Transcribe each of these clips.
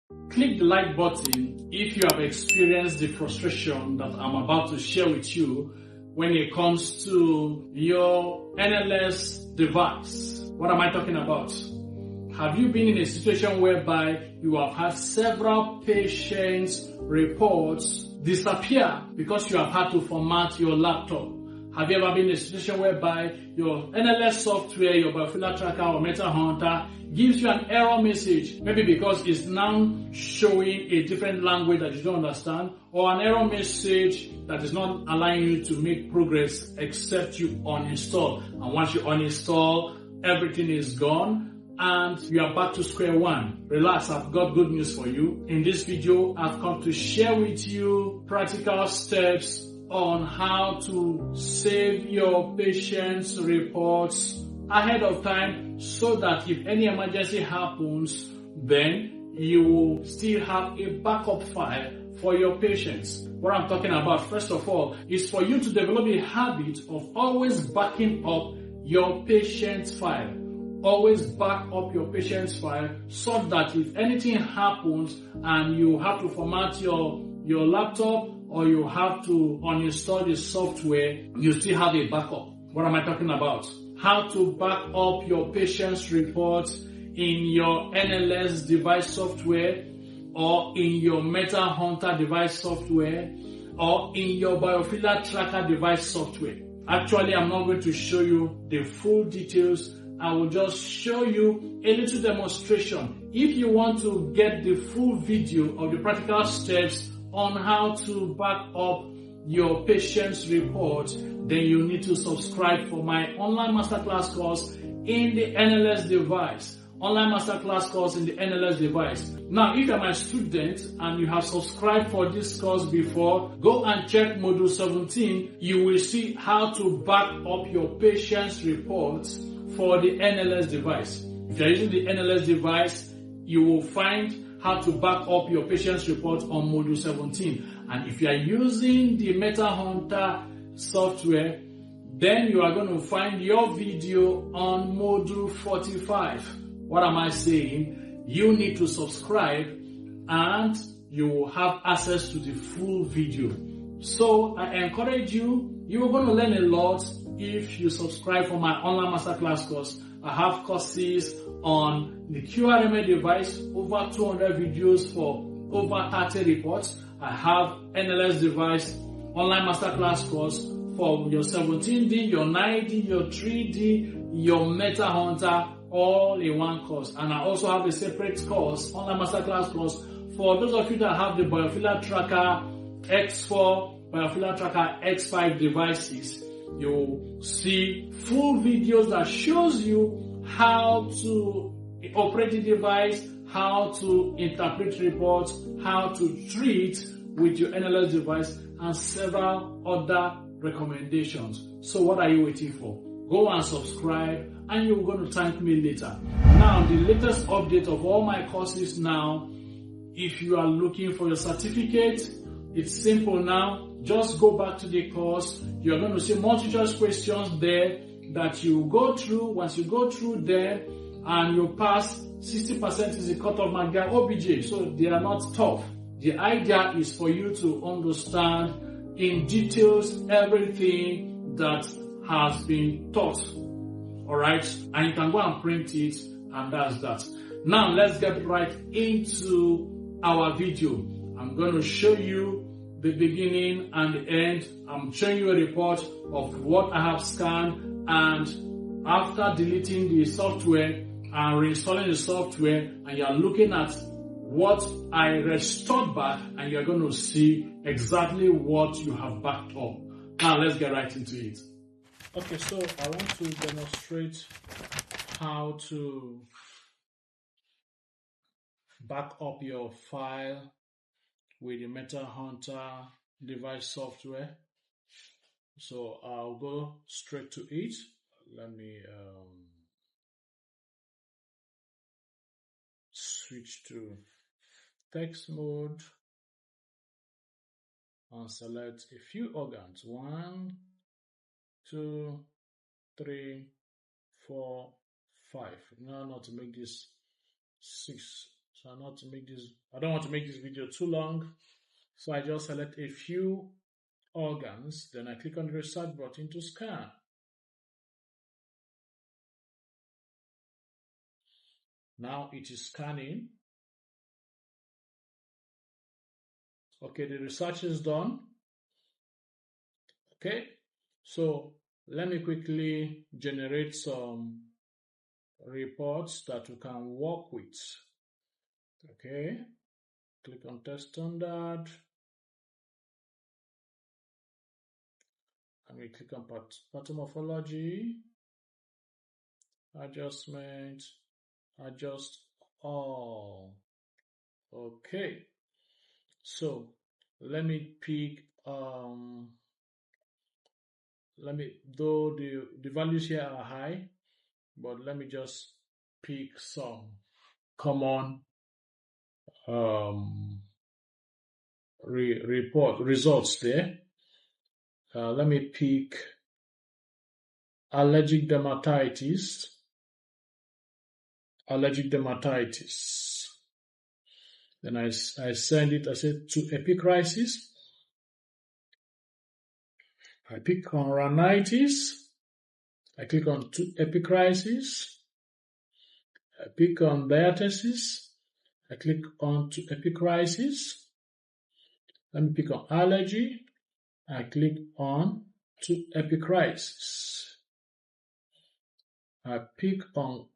Click the like button if you have experienced the frustration that I'm about to share with you when it comes to your NLS device. What am I talking about? Have you been in a situation whereby you have had several patients' reports disappear because you have had to format your laptop? Have you ever been in a situation whereby your NLS software, your 𝗵𝗲𝗏 tracker or METAHUNTER gives you an error message, maybe because it's now showing a different language that you don't understand, or an error message that is not allowing you to make progress except you uninstall. And once you uninstall, everything is gone and you are back to square one. Relax, I've got good news for you. In this video, I've come to share with you practical steps on how to save your patient's reports ahead of time so that if any emergency happens, then you will still have a backup file for your patients. What I'm talking about, first of all, is for you to develop a habit of always backing up your patient's file. Always back up your patient's file so that if anything happens and you have to format your laptop or you have to uninstall the software, you still have a backup. What am I talking about? How to back up your patient's reports in your NLS device software or in your METAHUNTER device software or in your 𝗵𝗲𝗏 tracker device software. Actually, I'm not going to show you the full details. I will just show you a little demonstration. If you want to get the full video of the practical steps on how to back up your patient's report, then you need to subscribe for my online masterclass course in the NLS device. Online masterclass course in the NLS device. Now, if you're my student and you have subscribed for this course before, go and check module 17. You will see how to back up your patient's reports for the NLS device. If you're using the NLS device, you will find how to back up your patient's report on module 17. And if you are using the METAHUNTER software, then you are going to find your video on module 45. What am I saying? You need to subscribe and you will have access to the full video. So I encourage you, you're going to learn a lot if you subscribe for my online masterclass course. I have courses on the keobikhealthcareacademyng device, over 200 videos for over 30 reports. I have NLS device online masterclass course for your 17D, your 9D, your 3D, your METAHUNTER, all in one course. And I also have a separate course, online masterclass course, for those of you that have the 𝗵𝗲𝗏 tracker X4, 𝗵𝗲𝗏 tracker X5 devices. You'll see full videos that shows you how to operate the device, how to interpret reports, how to treat with your NLS device, and several other recommendations. So what are you waiting for? Go and subscribe and you're going to thank me later. Now, the latest update of all my courses now, if you are looking for your certificate, it's simple now. Just go back to the course. You're going to see multiple choice questions there that you go through. Once you go through there and you pass, 60% is the cutoff mark. They are OBJ, so they are not tough. The idea is for you to understand in details everything that has been taught. Alright? And you can go and print it, and that's that. Now let's get right into our video. I'm going to show you the beginning and the end. I'm showing you a report of what I have scanned, and after deleting the software and reinstalling the software, and you're looking at what I restored back, and you're going to see exactly what you have backed up. Now let's get right into it. Okay, so I want to demonstrate how to back up your file with the METAHUNTER device software. So I'll go straight to it. Let me switch to text mode and select a few organs. 1, 2, 3, 4, 5. Now, not to make this 6. I don't want to make this video too long. So I just select a few organs, then I click on the research button to scan. Now it is scanning. Okay, the research is done. Okay, so let me quickly generate some reports that we can work with. Okay, click on test standard. And we click on pathomorphology, adjustment, adjust all. Okay, so let me pick though the values here are high, but let me just pick some common results there. Let me pick allergic dermatitis. Then I send it, I said to epicrysis. I pick on rhinitis. I click on to epicrysis. I pick on diathesis. I click on to epicrysis. Let me pick on allergy. I click on to epicrysis. I pick on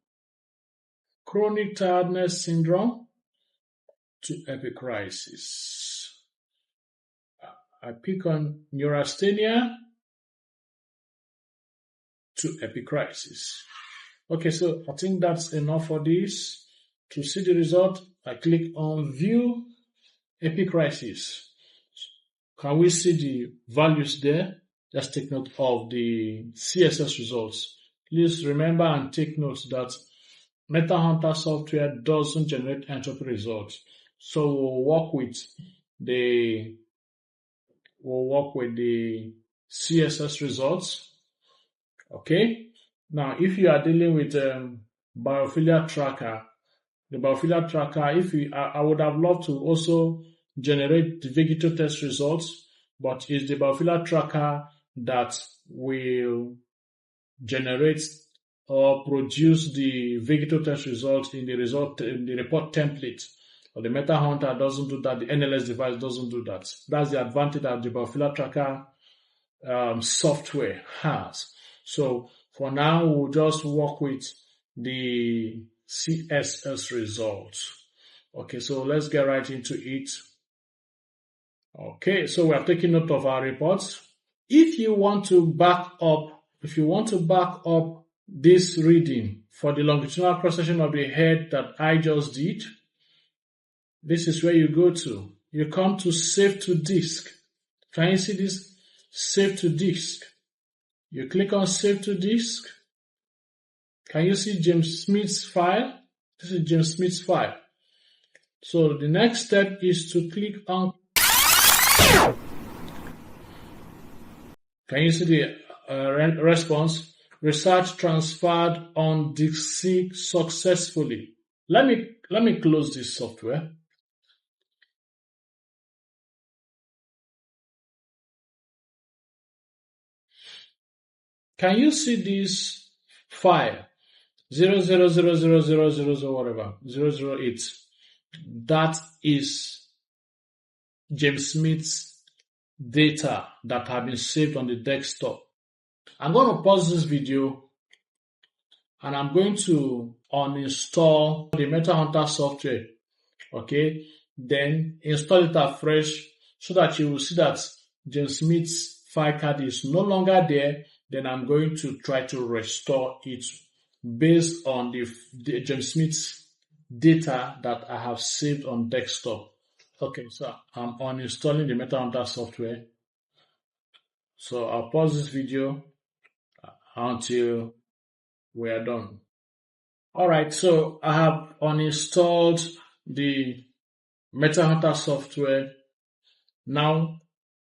chronic tiredness syndrome to epicrysis. I pick on neurasthenia to epicrysis. Okay, so I think that's enough for this. To see the result, I click on view epicrysis. Can we see the values there? Just take note of the CSS results. Please remember and take note that METAHUNTER software doesn't generate entropy results. So we'll work with the CSS results. Okay. Now, if you are dealing with biophilia tracker, the biophilia tracker, I would have loved to also generate the vegetal test results, but it's the biophilia tracker that will generate or produce the vegetal test results in the report template. Or the METAHUNTER doesn't do that. The NLS device doesn't do that. That's the advantage that the biophilia tracker software has. So for now, we'll just work with the CSS results. Okay, so let's get right into it. Okay, so we are taking note of our reports. If you want to back up this reading for the longitudinal cross-section of the head that I just did, this is where you go to. You come to save to disk. Can you see this? Save to disk. You click on save to disk. Can you see James Smith's file? This is James Smith's file. So the next step is to click on. Can you see the response? Research transferred on 𝗘𝗏𝗃 successfully. Let me close this software. Can you see this file? 0000000 whatever 008. That is James Smith's data that have been saved on the desktop. I'm going to pause this video and I'm going to uninstall the METAHUNTER software. Okay, then install it afresh so that you will see that James Smith's file card is no longer there. Then I'm going to try to restore it based on the James Smith's data that I have saved on desktop. Okay, so I'm uninstalling the METAHUNTER software. So I'll pause this video until we are done. Alright, so I have uninstalled the METAHUNTER software. Now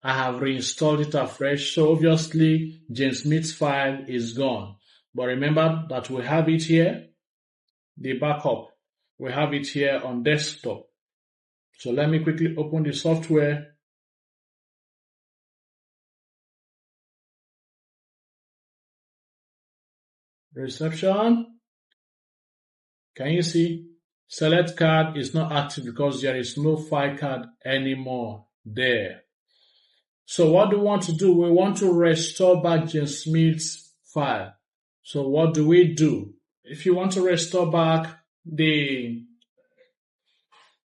I have reinstalled it afresh. So obviously James Smith's file is gone. But remember that we have it here, the backup. we have it here on desktop. So let me quickly open the software. Reception. Can you see? Select card is not active because there is no file card anymore there. So what do we want to do? We want to restore back 𝗘𝗠𝗜𝗟's file. So what do we do? If you want to restore back the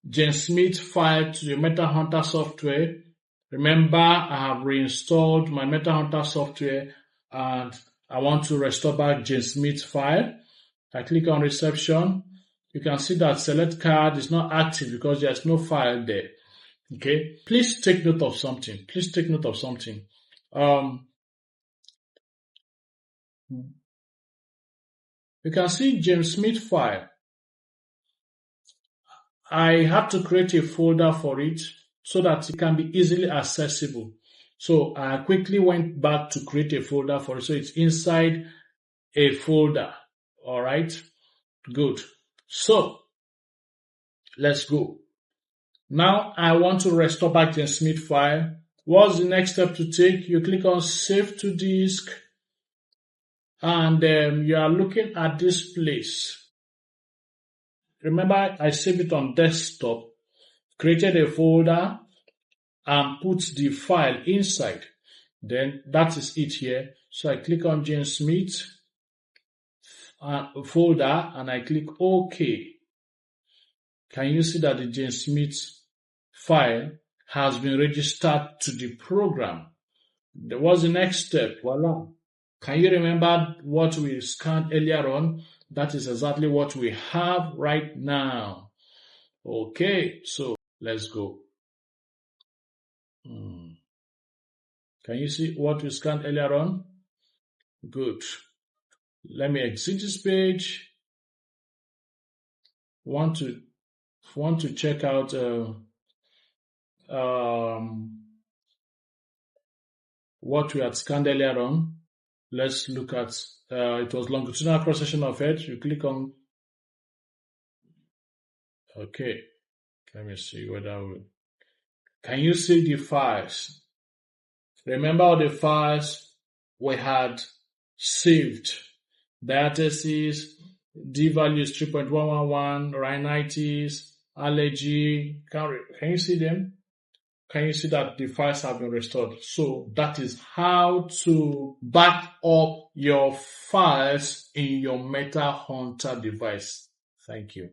𝗘𝗠𝗜𝗟 file to the METAHUNTER software, remember I have reinstalled my METAHUNTER software and I want to restore back 𝗘𝗠𝗜𝗟 file. I click on reception. You can see that select card is not active because there's no file there. Okay, please take note of something. Please take note of something. You can see 𝗘𝗠𝗜𝗟 file. I have to create a folder for it so that it can be easily accessible. So I quickly went back to create a folder for it. So it's inside a folder. All right, good. So let's go. Now I want to restore back 𝗘𝗠𝗜𝗟 file. What's the next step to take? You click on Save to Disk, and you are looking at this place. Remember, I saved it on desktop, created a folder, and put the file inside. Then that is it here. So I click on 𝗘𝗠𝗜𝗟 folder, and I click OK. Can you see that the 𝗘𝗠𝗜𝗟 file has been registered to the program? There was the next step. Voila. Can you remember what we scanned earlier on? That is exactly what we have right now. Okay, so let's go. Can you see what we scanned earlier on? Good. Let me exit this page. Want to check out what we had scanned earlier on. Let's look at it was longitudinal cross section of head. You click on. Okay, let me see whether can you see the files? Remember all the files we had saved. Diathesis, D value is 3.111, rhinitis, allergy. Can you see them? Can you see that the files have been restored? So that is how to back up your files in your METAHUNTER device. Thank you.